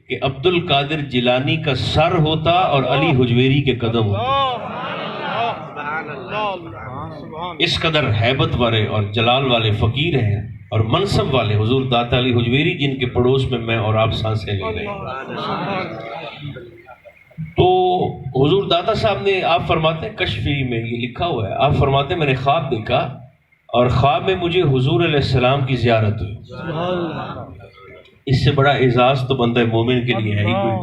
کہ عبد القادر جیلانی کا سر ہوتا اور علی حجویری کے قدم ہوتے. اس قدر ہیبت والے اور جلال والے فقیر ہیں اور منصب والے حضور داتا علی حجویری، جن کے پڑوس میں میں اور آپ سانسیں لے رہے ہیں. تو حضور داتا صاحب نے، آپ فرماتے ہیں کشفی میں یہ لکھا ہوا ہے، آپ فرماتے ہیں میں نے خواب دیکھا اور خواب میں مجھے حضور علیہ السلام کی زیارت ہوئی. اس سے بڑا اعزاز تو بندہ مومن کے لیے ہے ہی کوئی.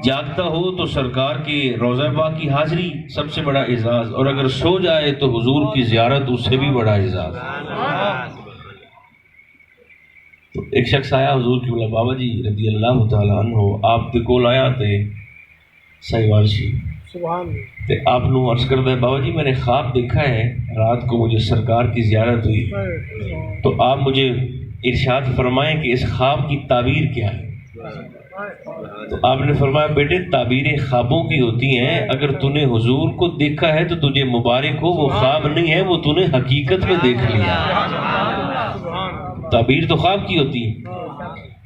جاگتا ہو تو سرکار کی روضہ پاک کی حاضری سب سے بڑا اعزاز، اور اگر سو جائے تو حضور کی زیارت اس سے بھی بڑا اعزاز. تو ایک شخص آیا حضور کی بولا بابا جی رضی اللہ تعالیٰ عنہ آپ دے کول آیا تے سائیوال سی تے آپ نو عرض کردہ ہے بابا جی میں نے خواب دیکھا ہے، رات کو مجھے سرکار کی زیارت ہوئی، تو آپ مجھے ارشاد فرمائیں کہ اس خواب کی تعبیر کیا ہے. تو آپ نے فرمایا بیٹے تعبیریں خوابوں کی ہوتی ہیں، اگر تو نے حضور کو دیکھا ہے تو تجھے مبارک ہو، وہ خواب نہیں ہے، وہ تو نے حقیقت میں دیکھ لیا. تعبیر تو خواب کی ہوتی ہے.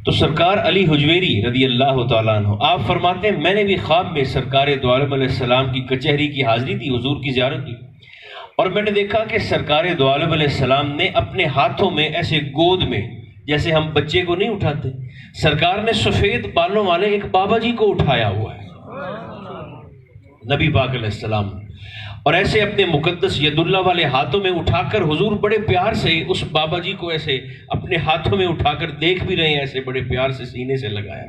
تو سرکار علی حجویری رضی اللہ تعالیٰ عنہ آپ فرماتے ہیں میں نے بھی خواب میں سرکار دو عالم علیہ السلام کی کچہری کی حاضری دی، حضور کی زیارت کی، اور میں نے دیکھا کہ سرکار دو عالم علیہ السلام نے اپنے ہاتھوں میں ایسے گود میں، جیسے ہم بچے کو نہیں اٹھاتے، سرکار نے سفید بالوں والے ایک بابا جی کو اٹھایا ہوا ہے، نبی پاک علیہ السلام، اور ایسے اپنے مقدس ید اللہ والے ہاتھوں میں اٹھا کر حضور بڑے پیار سے اس بابا جی کو ایسے اپنے ہاتھوں میں اٹھا کر دیکھ بھی رہے ہیں، ایسے بڑے پیار سے سینے سے لگایا.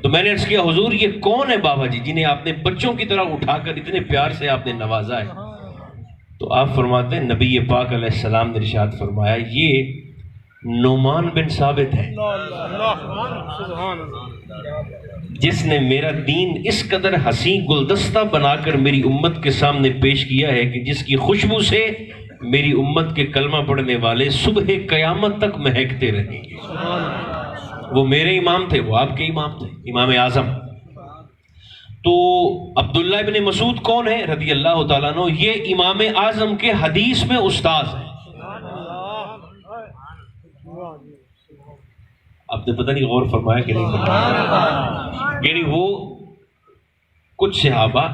تو میں نے عرض کیا حضور یہ کون ہے بابا جی جنہیں آپ نے بچوں کی طرح اٹھا کر اتنے پیار سے آپ نے نوازا ہے؟ تو آپ فرماتے ہیں نبی پاک علیہ السلام نے ارشاد فرمایا یہ نعمان بن ثابت ہے جس نے میرا دین اس قدر حسین گلدستہ بنا کر میری امت کے سامنے پیش کیا ہے کہ جس کی خوشبو سے میری امت کے کلمہ پڑھنے والے صبح قیامت تک مہکتے رہیں گے. وہ میرے امام تھے، وہ آپ کے امام تھے، امام اعظم. تو عبداللہ ابن مسعود کون ہے رضی اللہ تعالیٰ عنہ؟ یہ امام اعظم کے حدیث میں استاذ ہیں. آپ نے پتہ نہیں غور فرمایا کہ نہیں فرمایا، یعنی وہ کچھ صحابہ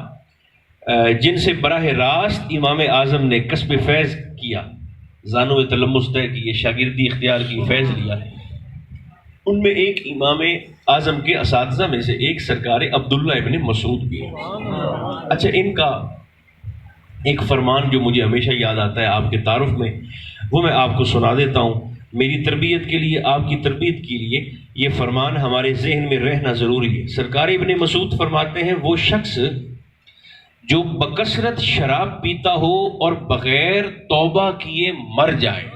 جن سے براہ راست امام اعظم نے کسب فیض کیا، زانو تلمس طے کی، شاگردی اختیار کی، فیض لیا، ان میں ایک امام اعظم کے اساتذہ میں سے ایک سرکار عبداللہ ابن مسعود بھی ہے. اچھا ان کا ایک فرمان جو مجھے ہمیشہ یاد آتا ہے آپ کے تعارف میں، وہ میں آپ کو سنا دیتا ہوں. میری تربیت کے لیے، آپ کی تربیت کے لیے یہ فرمان ہمارے ذہن میں رہنا ضروری ہے. سرکار ابن مسعود فرماتے ہیں وہ شخص جو بکثرت شراب پیتا ہو اور بغیر توبہ کیے مر جائے،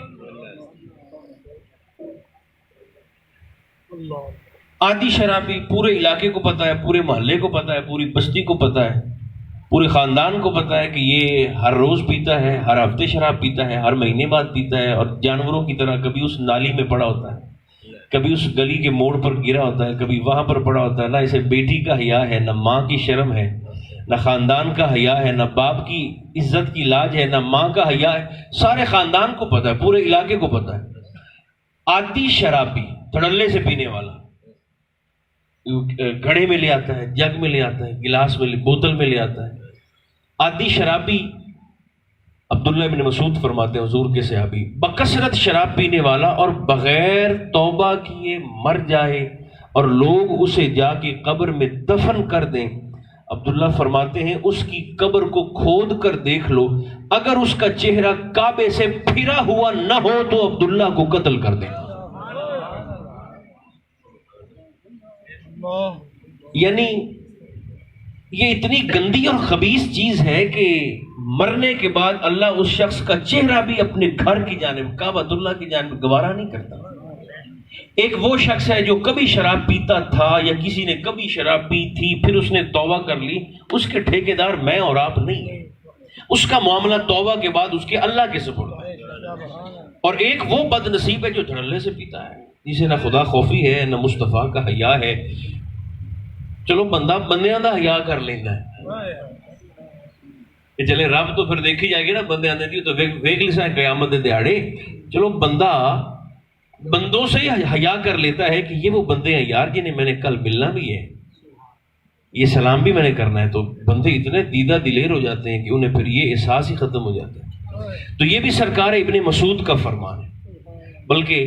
آدھی شرابی، پورے علاقے کو پتہ ہے، پورے محلے کو پتہ ہے، پوری بستی کو پتہ ہے، پورے خاندان کو پتہ ہے کہ یہ ہر روز پیتا ہے، ہر ہفتے شراب پیتا ہے، ہر مہینے بعد پیتا ہے، اور جانوروں کی طرح کبھی اس نالی میں پڑا ہوتا ہے، کبھی اس گلی کے موڑ پر گرا ہوتا ہے، کبھی وہاں پر پڑا ہوتا ہے. نہ اسے بیٹی کا حیا ہے، نہ ماں کی شرم ہے، نہ خاندان کا حیا ہے، نہ باپ کی عزت کی لاج ہے، نہ ماں کا حیا ہے. سارے خاندان کو پتہ ہے، پورے علاقے کو پتہ ہے. آدھی شرابی، تھڑلے سے پینے والا، گھڑے میں لے آتا ہے، جگ میں لے آتا ہے، گلاس میں، بوتل میں لے آتا ہے. آدھی شرابی، عبداللہ ابن مسعود فرماتے ہیں حضور کے صحابی، بکثرت شراب پینے والا اور بغیر توبہ کیے مر جائے اور لوگ اسے جا کے قبر میں دفن کر دیں. عبداللہ فرماتے ہیں اس کی قبر کو کھود کر دیکھ لو، اگر اس کا چہرہ کعبے سے پھرا ہوا نہ ہو تو عبداللہ کو قتل کر دیں. یعنی یہ اتنی گندی اور خبیث چیز ہے کہ مرنے کے بعد اللہ اس شخص کا چہرہ بھی اپنے گھر کی جانب، کعبۃ اللہ کی جانب گوارا نہیں کرتا. ایک وہ شخص ہے جو کبھی شراب پیتا تھا یا کسی نے کبھی شراب پی تھی، پھر اس نے توبہ کر لی، اس کے ٹھیکیدار میں اور آپ نہیں ہیں. اس کا معاملہ توبہ کے بعد اس کے اللہ کے سپرد ہے. اور ایک وہ بد نصیب ہے جو دھڑلے سے پیتا ہے، جسے نہ خدا خوفی ہے، نہ مصطفیٰ کا حیا ہے. چلو بندہ بندیاں دا حیا کر لینا ہے کہ چلے رب تو پھر دیکھی جائے گی نا، بندے آنے دی تو ویکھ لیسا قیامت دے دیہاڑے. چلو بندہ بندوں سے حیا کر لیتا ہے کہ یہ وہ بندے ہیں یار جنہیں میں نے کل ملنا بھی ہے، یہ سلام بھی میں نے کرنا ہے، تو بندے اتنے دیدہ دلیر ہو جاتے ہیں کہ انہیں پھر یہ احساس ہی ختم ہو جاتا ہے۔ تو یہ بھی سرکار ابن مسعود کا فرمان ہے۔ بلکہ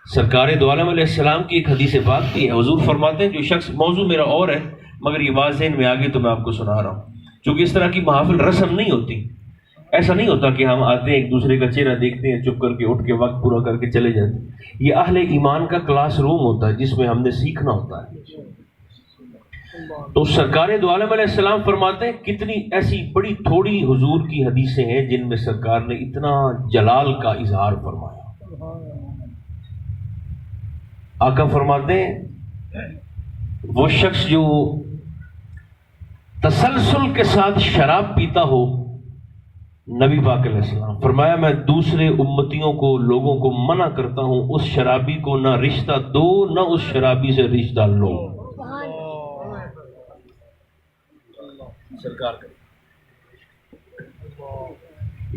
سرکار دو عالم علیہ السلام کی ایک حدیث پاک بھی ہے، حضور فرماتے ہیں جو شخص، موضوع میرا اور ہے مگر یہ بات ذہن میں آگے تو میں آپ کو سنا رہا ہوں، چونکہ اس طرح کی محافل رسم نہیں ہوتی، ایسا نہیں ہوتا کہ ہم آتے ہیں ایک دوسرے کا چہرہ دیکھتے ہیں چپ کر کے اٹھ کے وقت پورا کر کے چلے جاتے ہیں، یہ اہل ایمان کا کلاس روم ہوتا ہے جس میں ہم نے سیکھنا ہوتا ہے۔ تو سرکار دو عالم علیہ السلام فرماتے ہیں کتنی ایسی بڑی تھوڑی حضور کی حدیثیں ہیں جن میں سرکار نے اتنا جلال کا اظہار فرمایا۔ آقا فرماتے ہیں وہ شخص جو تسلسل کے ساتھ شراب پیتا ہو، نبی پاک علیہ السلام فرمایا میں دوسرے امتیوں کو، لوگوں کو منع کرتا ہوں اس شرابی کو نہ رشتہ دو نہ اس شرابی سے رشتہ لو۔ سرکار کا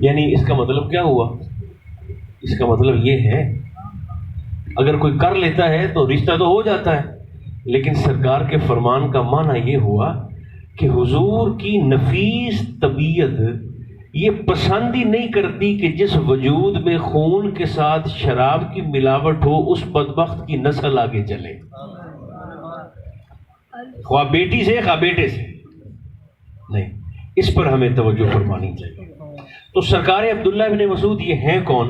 یعنی اس کا مطلب کیا ہوا؟ اس کا مطلب یہ ہے اگر کوئی کر لیتا ہے تو رشتہ تو ہو جاتا ہے، لیکن سرکار کے فرمان کا معنی یہ ہوا کہ حضور کی نفیس طبیعت یہ پسند ہی نہیں کرتی کہ جس وجود میں خون کے ساتھ شراب کی ملاوٹ ہو اس بدبخت کی نسل آگے چلے، خواہ بیٹی سے خواہ بیٹے سے نہیں۔ اس پر ہمیں توجہ فرمانی چاہیے۔ تو سرکار عبداللہ ابن مسعود یہ ہیں کون؟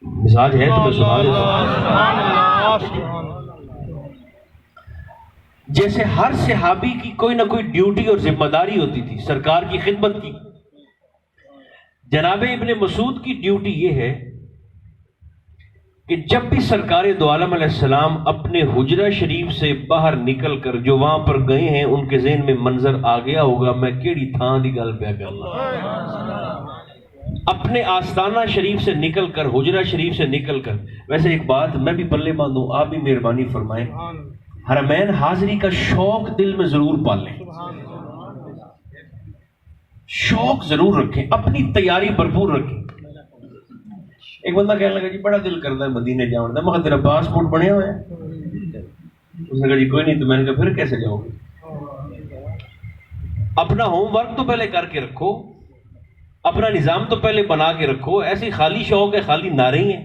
مزاج ہے تو میں سنا دیتا ہوں۔ جیسے ہر صحابی کی کوئی نہ کوئی ڈیوٹی اور ذمہ داری ہوتی تھی سرکار کی خدمت کی، جناب ابن مسعود کی ڈیوٹی یہ ہے کہ جب بھی سرکار دو عالم علیہ السلام اپنے حجرہ شریف سے باہر نکل کر جو وہاں پر گئے ہیں ان کے ذہن میں منظر آ گیا ہوگا میں کیڑی تھان دی گل پہ کرنا، اپنے آستانہ شریف سے نکل کر، حجرہ شریف سے نکل کر، ویسے ایک بات میں بھی پلے باندھوں، آپ بھی مہربانی فرمائیں، حرمین حاضری کا شوق دل میں ضرور پالیں، شوق ضرور رکھیں، اپنی تیاری بھرپور رکھیں۔ ایک بندہ کہنے لگا جی بڑا دل کرتا ہے مدینے جاؤں، میں کہا تیرا پاسپورٹ بنیا ہوا ہے؟ اس نے کہا جی کوئی نہیں، تو میں نے کہا پھر کیسے جاؤ گے؟ اپنا ہوم ورک تو پہلے کر کے رکھو، اپنا نظام تو پہلے بنا کے رکھو، ایسی خالی شوق ہے خالی نعرے ہیں،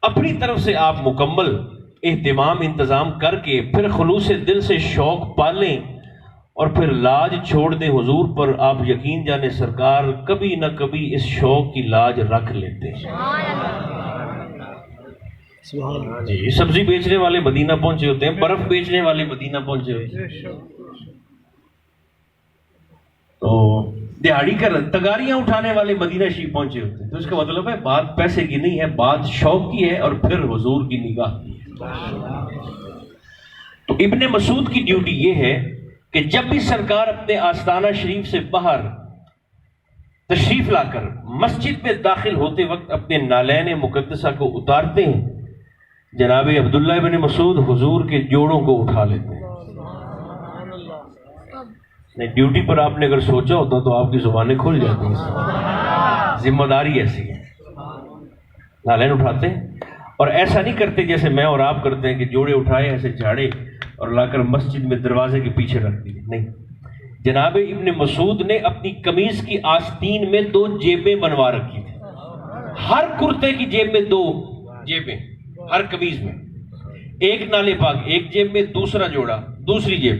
اپنی طرف سے آپ مکمل اہتمام انتظام کر کے پھر خلوص دل سے شوق پالیں اور پھر لاج چھوڑ دیں حضور پر، آپ یقین جانے سرکار کبھی نہ کبھی اس شوق کی لاج رکھ لیتے ہیں۔ جی سبزی بیچنے والے مدینہ پہنچے ہوتے ہیں، برف بیچنے والے مدینہ پہنچے ہوتے ہیں، تو دہاڑی کر تگاریاں اٹھانے والے مدینہ شریف پہنچے ہوتے ہیں، تو اس کا مطلب ہے بات پیسے کی نہیں ہے، بات شوق کی ہے اور پھر حضور کی نگاہ کی ہے۔ تو ابن مسعود کی ڈیوٹی یہ ہے کہ جب بھی سرکار اپنے آستانہ شریف سے باہر تشریف لا کر مسجد میں داخل ہوتے وقت اپنے نالین مقدسہ کو اتارتے ہیں، جناب عبداللہ ابن مسعود حضور کے جوڑوں کو اٹھا لیتے ہیں۔ ڈیوٹی پر آپ نے اگر سوچا ہوتا تو آپ کی زبانیں کھل جاتی ہیں، ذمہ داری ایسی ہے، نالین اٹھاتے ہیں اور ایسا نہیں کرتے جیسے میں اور آپ کرتے ہیں کہ جوڑے اٹھائے ایسے جھاڑے اور لا کر مسجد میں دروازے کے پیچھے رکھ دیے، نہیں، جناب ابن مسعود نے اپنی قمیض کی آستین میں 2 جیبیں بنوا رکھی تھی، ہر کرتے کی جیب میں 2 جیبیں، ہر قمیض میں ایک نالے پاک ایک جیب میں، دوسرا جوڑا دوسری جیب،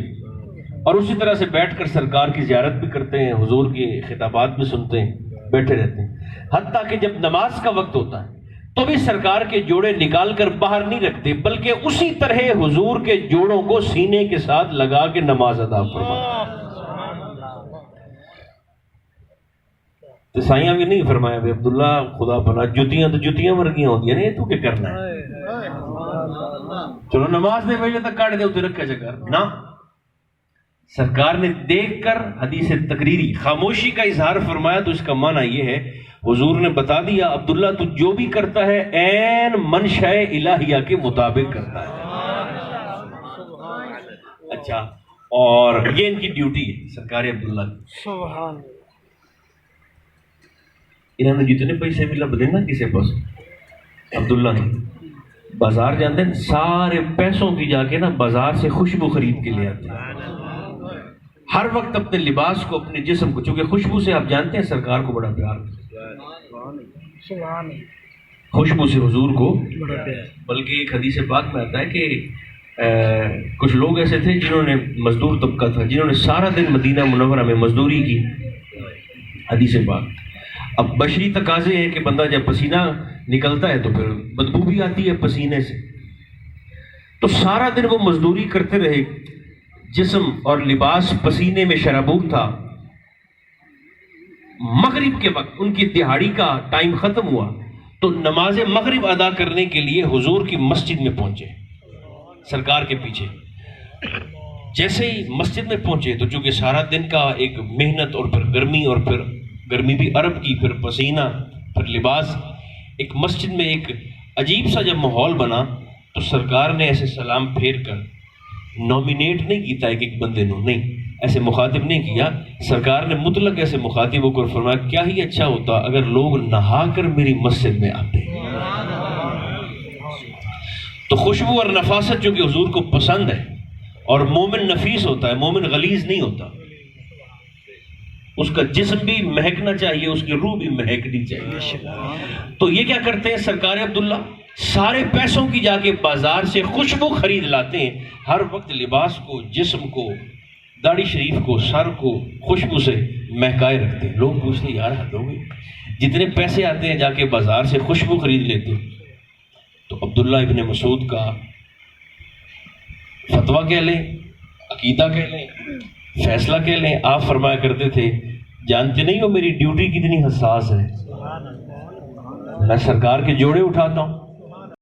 اور اسی طرح سے بیٹھ کر سرکار کی زیارت بھی کرتے ہیں، حضور کے خطابات بھی سنتے ہیں، بیٹھے رہتے ہیں، حتیٰ کہ جب نماز کا وقت ہوتا ہے تو بھی سرکار کے جوڑے نکال کر باہر نہیں رکھتے، بلکہ اسی طرح حضور کے جوڑوں کو سینے کے ساتھ لگا کے نماز ادا فرماتے۔ تو سائیاں بھی نہیں فرمایا بھی عبداللہ خدا پناہ جتیاں تو جتیاں ورگیاں ہوتی ہیں، نہیں تو کیا کرنا ہے، چلو نماز دے بجے تک کاٹ دے اتنے رکھے چکر نہ، سرکار نے دیکھ کر حدیث تقریری خاموشی کا اظہار فرمایا، تو اس کا معنی یہ ہے حضور نے بتا دیا عبداللہ تو جو بھی کرتا ہے عین منشاء الہیہ کے مطابق کرتا ہے۔ اچھا، اور یہ ان کی ڈیوٹی ہے سرکار عبداللہ کی۔ انہوں نے جتنے پیسے بھی لب دینا کسی پاس عبداللہ نے بازار جاتے ہیں سارے پیسوں کی جا کے نا بازار سے خوشبو خرید کے لے آتے ہیں ہر وقت اپنے لباس کو اپنے جسم کو چونکہ خوشبو سے آپ جانتے ہیں سرکار کو بڑا پیار خوشبو سے حضور کو بلکہ ایک حدیث پاک میں آتا ہے کہ کچھ لوگ ایسے تھے جنہوں نے مزدور طبقہ تھا جنہوں نے سارا دن مدینہ منورہ میں مزدوری کی حدیث پاک اب بشری تقاضے ہیں کہ بندہ جب پسینہ نکلتا ہے تو پھر بدبو بھی آتی ہے پسینے سے تو سارا دن وہ مزدوری کرتے رہے جسم اور لباس پسینے میں شرابور تھا مغرب کے وقت ان کی دہاڑی کا ٹائم ختم ہوا تو نماز مغرب ادا کرنے کے لیے حضور کی مسجد میں پہنچے سرکار کے پیچھے جیسے ہی مسجد میں پہنچے تو چونکہ سارا دن کا ایک محنت اور پھر گرمی بھی عرب کی پھر پسینہ پھر لباس ایک مسجد میں ایک عجیب سا جب ماحول بنا تو سرکار نے ایسے سلام پھیر کر نومینیٹ نہیں کیتا ایک بندے نو نہیں ایسے مخاطب نہیں کیا سرکار نے مطلق ایسے مخاطب ہو کر فرمایا کیا ہی اچھا ہوتا اگر لوگ نہا کر میری مسجد میں آتے تو خوشبو اور نفاست جو کہ حضور کو پسند ہے اور مومن نفیس ہوتا ہے مومن غلیظ نہیں ہوتا اس کا جسم بھی مہکنا چاہیے اس کی روح بھی مہکنی چاہیے تو یہ کیا کرتے ہیں سرکار عبداللہ سارے پیسوں کی جا کے بازار سے خوشبو خرید لاتے ہیں ہر وقت لباس کو جسم کو داڑھی شریف کو سر کو خوشبو سے مہکائے رکھتے ہیں لوگ پوچھتے ہیں یار حد ہو گئی جتنے پیسے آتے ہیں جا کے بازار سے خوشبو خرید لیتے ہیں تو عبداللہ ابن مسعود کا فتویٰ کہہ لیں عقیدہ کہہ لیں فیصلہ کہہ لیں آپ فرمایا کرتے تھے جانتے نہیں ہو میری ڈیوٹی کتنی حساس ہے میں سرکار کے جوڑے اٹھاتا ہوں